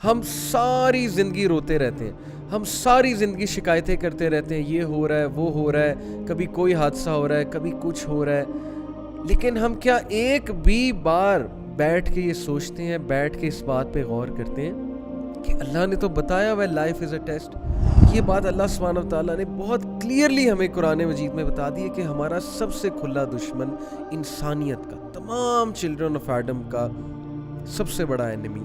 ہم ساری زندگی روتے رہتے ہیں، ہم ساری زندگی شکایتیں کرتے رہتے ہیں، یہ ہو رہا ہے وہ ہو رہا ہے، کبھی کوئی حادثہ ہو رہا ہے، کبھی کچھ ہو رہا ہے، لیکن ہم کیا ایک بھی بار بیٹھ کے یہ سوچتے ہیں، بیٹھ کے اس بات پہ غور کرتے ہیں کہ اللہ نے تو بتایا ہوا ہے لائف از اے ٹیسٹ. یہ بات اللہ سبحانہ و تعالیٰ نے بہت کلیئرلی ہمیں قرآن مجید میں بتا دی ہے کہ ہمارا سب سے کھلا دشمن انسانیت کا، تمام چلڈرن آف ایڈم کا سب سے بڑا اینمی،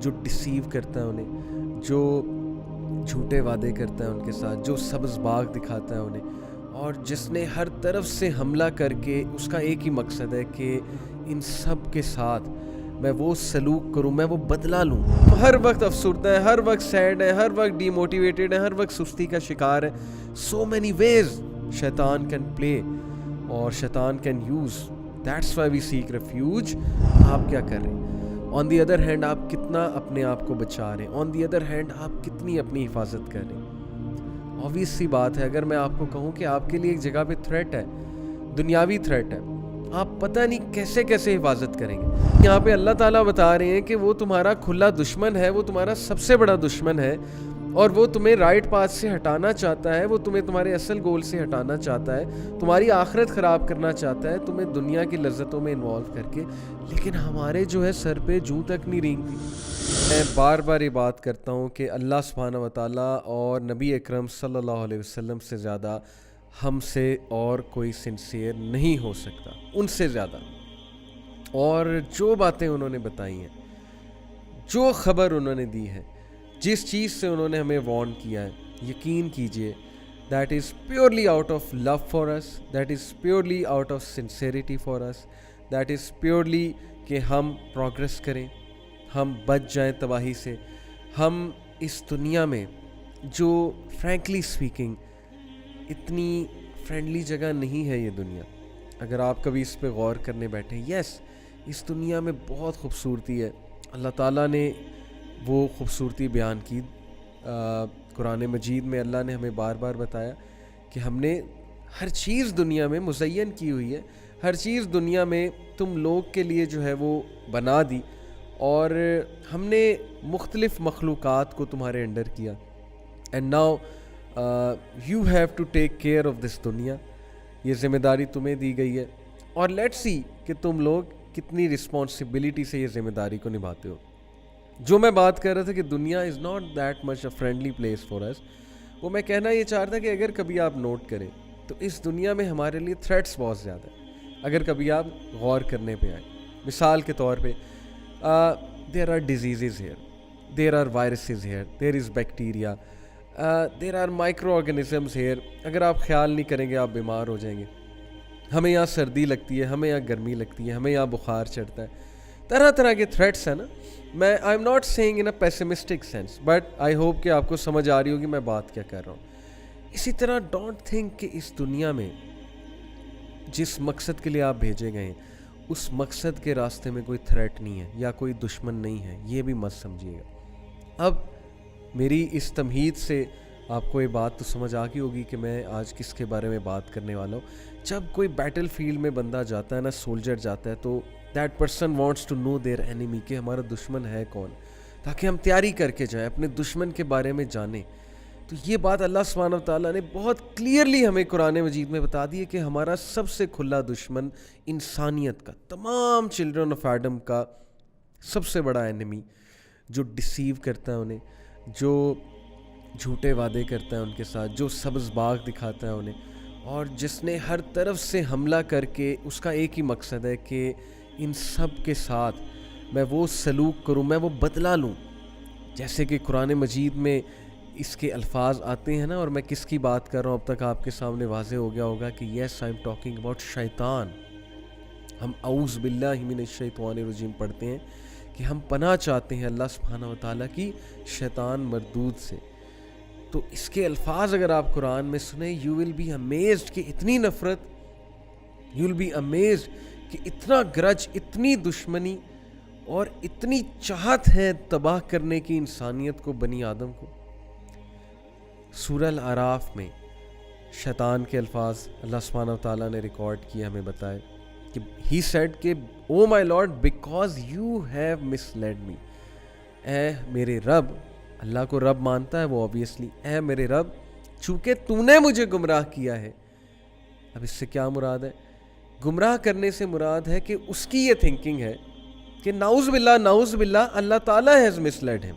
جو ڈسیو کرتا ہے انہیں، جو جھوٹے وعدے کرتا ہے ان کے ساتھ، جو سبز باغ دکھاتا ہے انہیں، اور جس نے ہر طرف سے حملہ کر کے اس کا ایک ہی مقصد ہے کہ ان سب کے ساتھ میں وہ سلوک کروں، میں وہ بدلہ لوں. ہر وقت افسردہ ہے، ہر وقت سیڈ ہے، ہر وقت ڈی موٹیویٹڈ ہے، ہر وقت سستی کا شکار ہے. سو مینی ویز شیطان کین پلے اور شیطان can use. That's why we seek refuge. آپ کیا کر رہے ہیں؟ آن دی ادر ہینڈ آپ کتنا اپنے آپ کو بچا رہے ہیں؟ آن دی ادر ہینڈ آپ کتنی اپنی حفاظت کر رہے ہیں؟ آبویس سی بات ہے، اگر میں آپ کو کہوں کہ آپ کے لیے ایک جگہ پہ تھریٹ ہے، دنیاوی تھریٹ ہے، آپ پتہ نہیں کیسے کیسے حفاظت کریں گے. یہاں پہ اللہ تعالیٰ بتا رہے ہیں کہ وہ تمہارا کھلا دشمن ہے، وہ تمہارا سب سے بڑا دشمن ہے، اور وہ تمہیں رائٹ پاتھ سے ہٹانا چاہتا ہے، وہ تمہیں تمہارے اصل گول سے ہٹانا چاہتا ہے، تمہاری آخرت خراب کرنا چاہتا ہے، تمہیں دنیا کی لذتوں میں انوالو کر کے. لیکن ہمارے جو ہے سر پہ جوں تک نہیں رینگتی. میں بار بار یہ بات کرتا ہوں کہ اللہ سبحانہ و تعالیٰ اور نبی اکرم صلی اللہ علیہ وسلم سے زیادہ ہم سے اور کوئی سنسیئر نہیں ہو سکتا، ان سے زیادہ. اور جو باتیں انہوں نے بتائی ہیں، جو خبر انہوں نے دی ہے، جس چیز سے انہوں نے ہمیں وارن کیا ہے، یقین کیجئے that is purely out of love for us, that is purely out of sincerity for us, that is purely کہ ہم پروگریس کریں، ہم بچ جائیں تباہی سے. ہم اس دنیا میں جو فرینکلی اسپیکنگ اتنی فرینڈلی جگہ نہیں ہے، یہ دنیا اگر آپ کبھی اس پہ غور کرنے بیٹھیں. یس، اس دنیا میں بہت خوبصورتی ہے، اللہ تعالیٰ نے وہ خوبصورتی بیان کی. قرآن مجید میں اللہ نے ہمیں بار بار بتایا کہ ہم نے ہر چیز دنیا میں مزین کی ہوئی ہے، ہر چیز دنیا میں تم لوگ کے لیے جو ہے وہ بنا دی، اور ہم نے مختلف مخلوقات کو تمہارے انڈر کیا. And now you have to take care of this دنیا. یہ ذمہ داری تمہیں دی گئی ہے، اور لیٹس سی کہ تم لوگ کتنی رسپانسبلٹی سے یہ ذمہ داری کو نبھاتے ہو. جو میں بات کر رہا تھا کہ دنیا is not that much a friendly place for us, وہ میں کہنا یہ چاہ رہا تھا کہ اگر کبھی آپ نوٹ کریں تو اس دنیا میں ہمارے لیے تھریٹس بہت زیادہ ہیں. اگر کبھی آپ غور کرنے پہ آئیں، مثال کے طور پہ there are diseases here, there are viruses here, there is bacteria, there are microorganisms here. اگر آپ خیال نہیں کریں گے آپ بیمار ہو جائیں گے. ہمیں یہاں سردی لگتی ہے، ہمیں یہاں گرمی لگتی ہے، ہمیں یہاں بخار چڑھتا ہے. طرح طرح کے تھریٹس ہیں نا. میں I am not seeing in a pessimistic sense, but I hope کہ آپ کو سمجھ آ رہی ہوگی میں بات کیا کر رہا ہوں. اسی طرح ڈونٹ تھنک کہ اس دنیا میں جس مقصد کے لیے آپ بھیجے گئے ہیں اس مقصد کے راستے میں کوئی تھریٹ نہیں ہے یا کوئی دشمن نہیں ہے، یہ بھی مت سمجھیے گا. اب میری اس تمہید سے آپ کو یہ بات تو سمجھ آ گئی ہوگی کہ میں آج کس کے بارے میں بات کرنے والا ہوں. جب کوئی بیٹل فیلڈ میں بندہ جاتا ہے نا، سولجر جاتا ہے، تو that person wants to know their enemy, کہ ہمارا دشمن ہے کون، تاکہ ہم تیاری کر کے جائیں، اپنے دشمن کے بارے میں جانیں. تو یہ بات اللہ سبحانہ و تعالیٰ نے بہت کلیئرلی ہمیں قرآن مجید میں بتا دی ہے کہ ہمارا سب سے کھلا دشمن انسانیت کا، تمام چلڈرن آف ایڈم کا سب سے بڑا اینمی، جو ڈسیو کرتا ہے انہیں، جو جھوٹے وعدے کرتا ہے ان کے ساتھ، جو سبز باغ دکھاتا ہے انہیں، اور جس نے ہر طرف سے حملہ کر کے اس کا ایک ہی مقصد ہے کہ ان سب کے ساتھ میں وہ سلوک کروں، میں وہ بدلہ لوں. جیسے کہ قرآن مجید میں اس کے الفاظ آتے ہیں نا، اور میں کس کی بات کر رہا ہوں اب تک آپ کے سامنے واضح ہو گیا ہوگا کہ یس آئی ایم ٹاکنگ اباؤٹ شیطان. ہم اعوذ باللہ من الشیطان الرجیم پڑھتے ہیں کہ ہم پناہ چاہتے ہیں اللہ سبحانہ و تعالیٰ کی شیطان مردود سے. تو اس کے الفاظ اگر آپ قرآن میں سنیں، یو ول بی امیزڈ کہ اتنی نفرت، یو ول بی امیزڈ کہ اتنا گرج، اتنی دشمنی اور اتنی چاہت ہے تباہ کرنے کی انسانیت کو، بنی آدم کو. سورہ الاعراف میں شیطان کے الفاظ اللہ سبحانہ و تعالیٰ نے ریکارڈ کیے، ہمیں بتائے کہ ہی سیڈ کہ oh my lord because you have misled me. اے میرے رب, اللہ کو رب مانتا ہے وہ obviously, اے میرے رب چونکہ تو نے مجھے گمراہ کیا ہے. اب اس سے کیا مراد ہے؟ گمراہ کرنے سے مراد ہے کہ اس کی یہ تھنکنگ ہے کہ نعوذ باللہ اللہ تعالیٰ ہیز مسلیڈ ہم,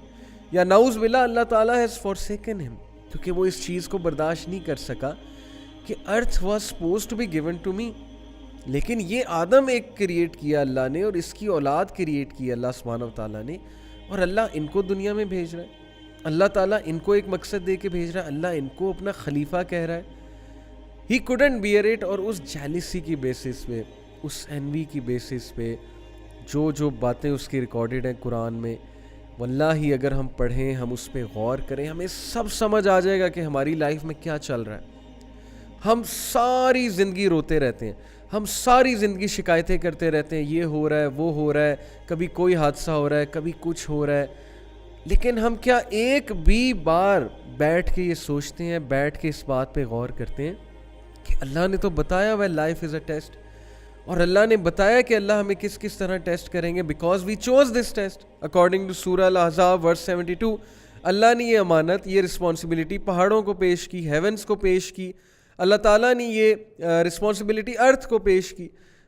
یا نعوذ باللہ اللہ تعالیٰ ہیز فورسیکن ہم, کیونکہ وہ اس چیز کو برداشت نہیں کر سکا کہ earth was supposed to be given to me. لیکن یہ آدم ایک کریٹ کیا اللہ نے, اور اس کی اولاد کریٹ کی اللہ سبحانہ و تعالیٰ نے, اور اللہ ان کو دنیا میں بھیج رہا ہے. اللہ تعالیٰ ان کو ایک مقصد دے کے بھیج رہا ہے, اللہ ان کو اپنا خلیفہ کہہ رہا ہے. ہی couldn't bear it, اور اس جیلسی کی بیسس پہ, اس انوی کی بیسس پہ جو باتیں اس کی ریکارڈڈ ہیں قرآن میں, واللہ اگر ہم پڑھیں, ہم اس پہ غور کریں, ہمیں سب سمجھ آ جائے گا کہ ہماری لائف میں کیا چل رہا ہے. ہم ساری زندگی روتے رہتے ہیں, ہم ساری زندگی شکایتیں کرتے رہتے ہیں, یہ ہو رہا ہے وہ ہو رہا ہے, کبھی کوئی حادثہ ہو رہا ہے, کبھی کچھ ہو رہا ہے. لیکن ہم کیا ایک بھی بار بیٹھ کے یہ سوچتے ہیں, بیٹھ کے اس بات پہ غور کرتے ہیں کہ اللہ نے تو بتایا ہوا لائف از اے ٹیسٹ, اور اللہ نے بتایا کہ اللہ ہمیں کس کس طرح ٹیسٹ کریں گے, because we choose this test according to سورہ الاحزاب ورس 72. اللہ نے یہ امانت, یہ رسپانسبلٹی پہاڑوں کو پیش کی, ہیونس کو پیش کی, اللہ تعالیٰ نے یہ رسپانسبلٹی ارتھ کو پیش کی.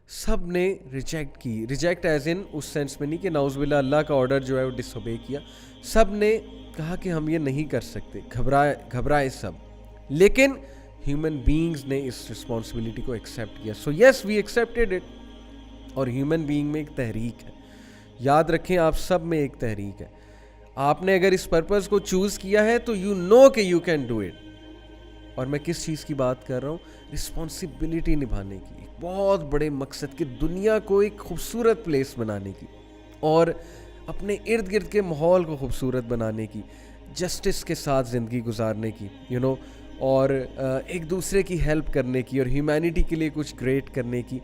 سب نے ریجیکٹ کی, ریجیکٹ ایز ان اس سینس میں نہیں کہ نعوذ باللہ اللہ کا آرڈر جو ہے وہ ڈس اوبے کیا. سب نے کہا کہ ہم یہ نہیں کر سکتے, گھبرائے سب. لیکن ہیومن بینگز نے اس رسپانسبلٹی کو ایکسیپٹ کیا. سو یس وی ایکسیپٹیڈ اٹ. اور ہیومن بینگ میں ایک تحریک ہے, یاد رکھیں آپ سب میں ایک تحریک ہے. آپ نے اگر اس پرپز کو چوز کیا ہے تو یو نو کہ یو کین ڈو اٹ. اور میں کس چیز کی بات کر رہا ہوں؟ رسپانسبلٹی نبھانے کی, ایک بہت بڑے مقصد کی, دنیا کو ایک خوبصورت پلیس بنانے کی, اور اپنے ارد گرد کے ماحول کو خوبصورت بنانے کی, جسٹس کے ساتھ زندگی گزارنے کی, اور ایک دوسرے کی ہیلپ کرنے کی, اور ہیومینٹی کے لیے کچھ گریٹ کرنے کی.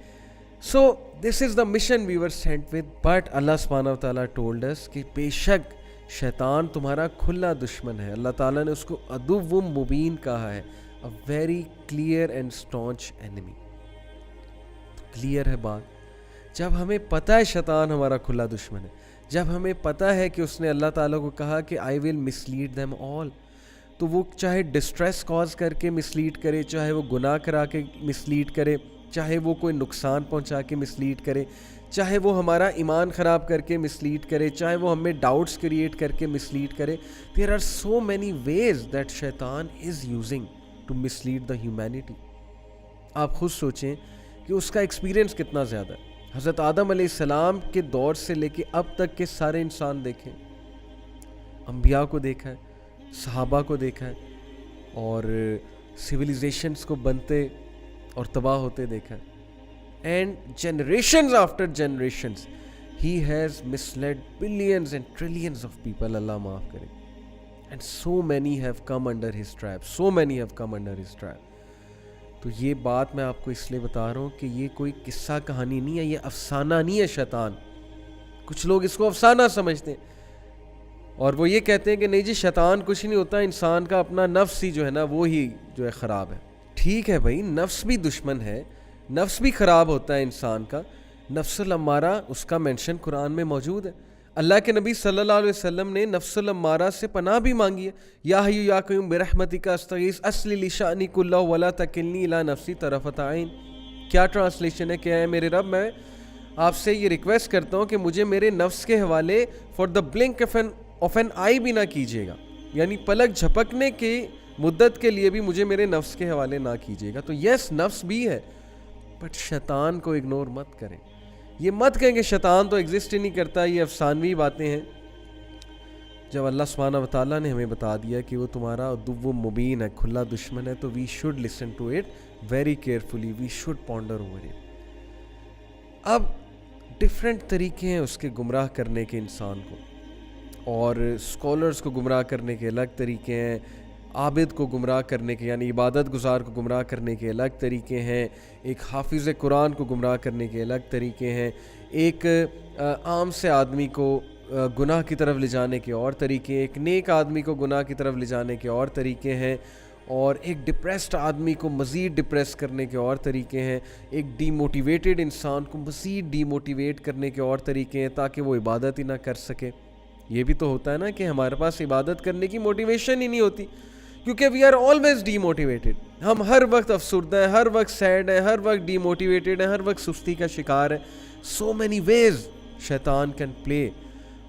So this is the mission we were sent with. But Allah سبحانہ و تعالیٰ ٹولڈ اس کہ بے شک شیطان تمہارا کھلا دشمن ہے. اللہ تعالیٰ نے اس کو عدو مبین کہا ہے, a very clear and staunch enemy. Clear ہے بات. جب ہمیں پتہ ہے شیطان ہمارا کھلا دشمن ہے, جب ہمیں پتہ ہے کہ اس نے اللہ تعالیٰ کو کہا کہ I will mislead them all, تو وہ چاہے ڈسٹریس کاز کر کے مسلیڈ کرے, چاہے وہ گناہ کرا کے مسلیڈ کرے, چاہے وہ کوئی نقصان پہنچا کے مسلیڈ کرے, چاہے وہ ہمارا ایمان خراب کر کے مسلیڈ کرے, چاہے وہ ہمیں ڈاؤٹس کریٹ کر کے مسلیڈ کرے. There are so many ways that شیطان is using to mislead the humanity. آپ خود سوچیں کہ اس کا ایکسپیرینس کتنا زیادہ ہے. حضرت آدم علیہ السلام کے دور سے لے کے اب تک کے سارے انسان دیکھیں, انبیاء کو دیکھا ہے, صحابہ کو دیکھا ہے, اور سویلائزیشنس کو بنتے اور تباہ ہوتے دیکھا ہے. And generations after generations he has misled billions and trillions of people, Allah معاف کرے. And so many have come under his trap. So many have come under his trap. تو یہ بات میں آپ کو اس لیے بتا رہا ہوں کہ یہ کوئی قصہ کہانی نہیں ہے, یہ افسانہ نہیں ہے شیطان. کچھ لوگ اس کو افسانہ سمجھتے ہیں, اور وہ یہ کہتے ہیں کہ نہیں جی شیطان کچھ نہیں ہوتا, انسان کا اپنا نفس ہی جو ہے نا وہی جو ہے خراب ہے. ٹھیک ہے بھائی, نفس بھی دشمن ہے, نفس بھی خراب ہوتا ہے انسان کا. نفس الامارہ اس کا مینشن قرآن میں موجود ہے. اللہ کے نبی صلی اللہ علیہ وسلم نے نفس الامارہ سے پناہ بھی مانگی ہے. یا حی یا قیوم برحمتک استغیث اصلح لی شأنی کلہ ولا تکلنی الی نفسی طرفۃ عین. کیا ٹرانسلیشن ہے کہ اے میرے رب, میں آپ سے یہ ریکویسٹ کرتا ہوں کہ مجھے میرے نفس کے حوالے for the blink of an eye بھی نہ کیجیے گا, یعنی پلک جھپکنے کی مدت کے لیے بھی مجھے میرے نفس کے حوالے نہ کیجیے گا. تو یس نفس بھی ہے, بٹ شیطان کو اگنور مت کریں. یہ مت کہیں کہ شیطان تو ایگزسٹ ہی نہیں کرتا, یہ افسانوی باتیں ہیں. جب اللہ سبحانہ و تعالیٰ نے ہمیں بتا دیا کہ وہ تمہارا عدو مبین ہے, کھلا دشمن ہے, تو we should listen to it very carefully, we should ponder over it. اب ڈفرینٹ طریقے ہیں اس کے گمراہ کرنے کے انسان کو, اور اسکالرس کو گمراہ کرنے کے الگ طریقے ہیں, عابد کو گمراہ کرنے کے یعنی عبادت گزار کو گمراہ کرنے کے الگ طریقے ہیں, ایک حافظ قرآن کو گمراہ کرنے کے الگ طریقے ہیں, ایک عام سے آدمی کو گناہ کی طرف لے جانے کے اور طریقے, ایک نیک آدمی کو گناہ کی طرف لے جانے کے اور طریقے ہیں, اور ایک ڈپریسڈ آدمی کو مزید ڈپریس کرنے کے اور طریقے ہیں, ایک ڈی موٹیویٹڈ انسان کو مزید ڈی موٹیویٹ کرنے کے اور طریقے ہیں تاکہ وہ عبادت ہی نہ کر سکے. یہ بھی تو ہوتا ہے نا کہ ہمارے پاس عبادت کرنے کی موٹیویشن ہی نہیں ہوتی, کیونکہ we are always demotivated. ہم ہر وقت افسردہ ہیں, ہر وقت سیڈ ہیں, ہر وقت ڈی موٹیویٹیڈ ہیں, ہر وقت سستی کا شکار ہے. سو مینی ویز شیطان کین پلے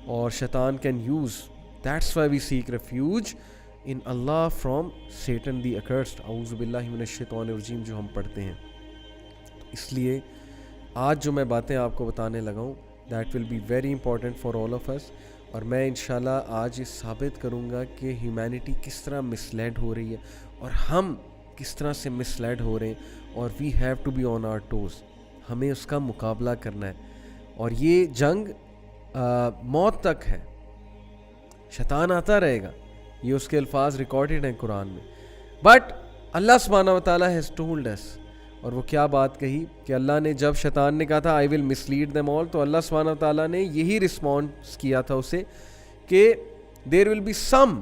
اور شیطان can use. That's why we seek refuge in Allah from Satan the accursed. اعوذ باللہ من الشیطان الرجیم جو ہم پڑھتے ہیں. اس لیے آج جو میں باتیں آپ کو بتانے لگا ہوں, that will be very important for all of us. اور میں انشاءاللہ آج یہ ثابت کروں گا کہ ہیومینٹی کس طرح مس لیڈ ہو رہی ہے اور ہم کس طرح سے مس لیڈ ہو رہے ہیں, اور we have to be on our toes. ہمیں اس کا مقابلہ کرنا ہے, اور یہ جنگ موت تک ہے. شیطان آتا رہے گا, یہ اس کے الفاظ ریکارڈڈ ہیں قرآن میں. بٹ اللہ سبحانہ و تعالیٰ ہیز ٹولڈ اس, اور وہ کیا بات کہی کہ اللہ نے جب شیطان نے کہا تھا آئی ول مس لیڈ دیم آل, تو اللہ سبحانہ و تعالیٰ نے یہی رسپانس کیا تھا اسے کہ دیر ول بی سم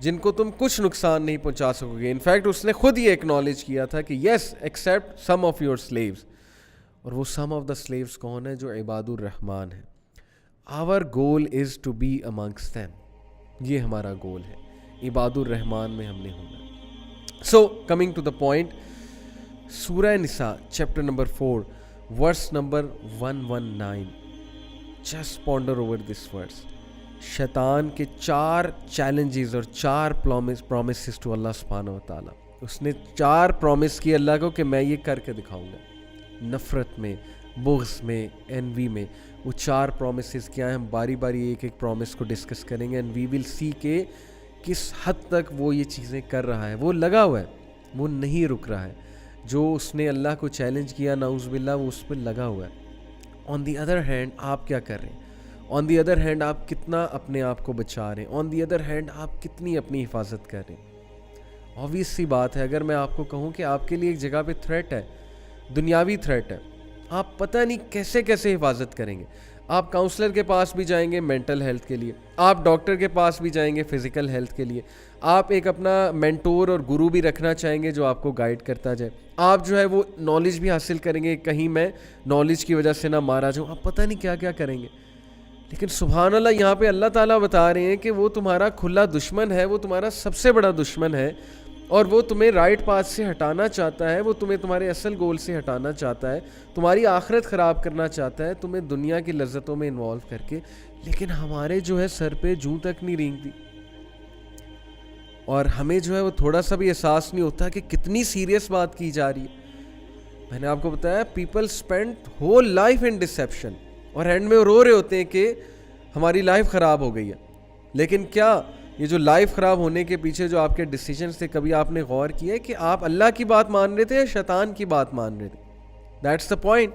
جن کو تم کچھ نقصان نہیں پہنچا سکو گے. انفیکٹ اس نے خود یہ ایکنالج کیا تھا کہ yes accept some of your slaves. اور وہ سم آف دا سلیوز کون ہیں؟ جو عباد الرحمن ہیں. آور گول از ٹو بی امنگسٹ دیم. یہ ہمارا گول ہے, عباد الرحمن میں ہم نے ہونا. So coming to the point, سورہ Nisa chapter number 4 verse number 119. Just ponder over this verse. شیطان کے 4 چیلنجز اور 4 پرومسز ٹو اللہ سبحانہ و تعالیٰ. اس نے 4 پرومس کی اللہ کو کہ میں یہ کر کے دکھاؤں گا. نفرت میں, بغض میں, انوی میں. وہ 4 پرومسز کیا ہیں؟ ہم باری باری ایک ایک پرومس کو ڈسکس کریں گے, اینڈ وی ول سی کہ کس حد تک وہ یہ چیزیں کر رہا ہے. وہ لگا ہوا ہے, وہ نہیں رک رہا ہے. جو اس نے اللہ کو چیلنج کیا نعوذ باللہ, وہ اس پہ لگا ہوا ہے. آن دی ادر ہینڈ آپ کیا کر رہے ہیں؟ آن دی ادر ہینڈ آپ کتنا اپنے آپ کو بچا رہے ہیں؟ آن دی ادر ہینڈ آپ کتنی اپنی حفاظت کر رہے ہیں؟ آبویس سی بات ہے, اگر میں آپ کو کہوں کہ آپ کے لیے ایک جگہ پہ تھریٹ ہے, دنیاوی تھریٹ ہے, آپ پتہ نہیں کیسے کیسے حفاظت کریں گے. آپ کاؤنسلر کے پاس بھی جائیں گے مینٹل ہیلتھ کے لیے, آپ ڈاکٹر کے پاس بھی جائیں گے فزیکل ہیلتھ کے لیے, آپ ایک اپنا مینٹور اور گرو بھی رکھنا چاہیں گے جو آپ کو گائیڈ کرتا جائے, آپ جو ہے وہ نالج بھی حاصل کریں گے, کہیں میں نالج کی وجہ سے نہ مارا جاؤں, آپ پتہ نہیں کیا کیا کریں گے. لیکن سبحان اللہ یہاں پہ اللہ تعالیٰ بتا رہے ہیں کہ وہ تمہارا کھلا دشمن ہے, وہ تمہارا سب سے بڑا دشمن ہے, اور وہ تمہیں رائٹ پاتھ سے ہٹانا چاہتا ہے, وہ تمہیں تمہارے اصل گول سے ہٹانا چاہتا ہے, تمہاری آخرت خراب کرنا چاہتا ہے, تمہیں دنیا کی لذتوں میں انوالو کر کے. لیکن ہمارے جو ہے سر پہ جوں تک نہیں رینگتی, اور ہمیں جو ہے وہ تھوڑا سا بھی احساس نہیں ہوتا کہ کتنی سیریس بات کی جا رہی ہے. میں نے آپ کو بتایا پیپل اسپینڈ ہول لائف ان ڈسیپشن, اور اینڈ میں رو رہے ہوتے ہیں کہ ہماری لائف خراب ہو گئی ہے. لیکن کیا یہ جو لائف خراب ہونے کے پیچھے جو آپ کے ڈیسیجنز تھے, کبھی آپ نے غور کیا ہے کہ آپ اللہ کی بات مان رہے تھے یا شیطان کی بات مان رہے تھے؟ That's the point.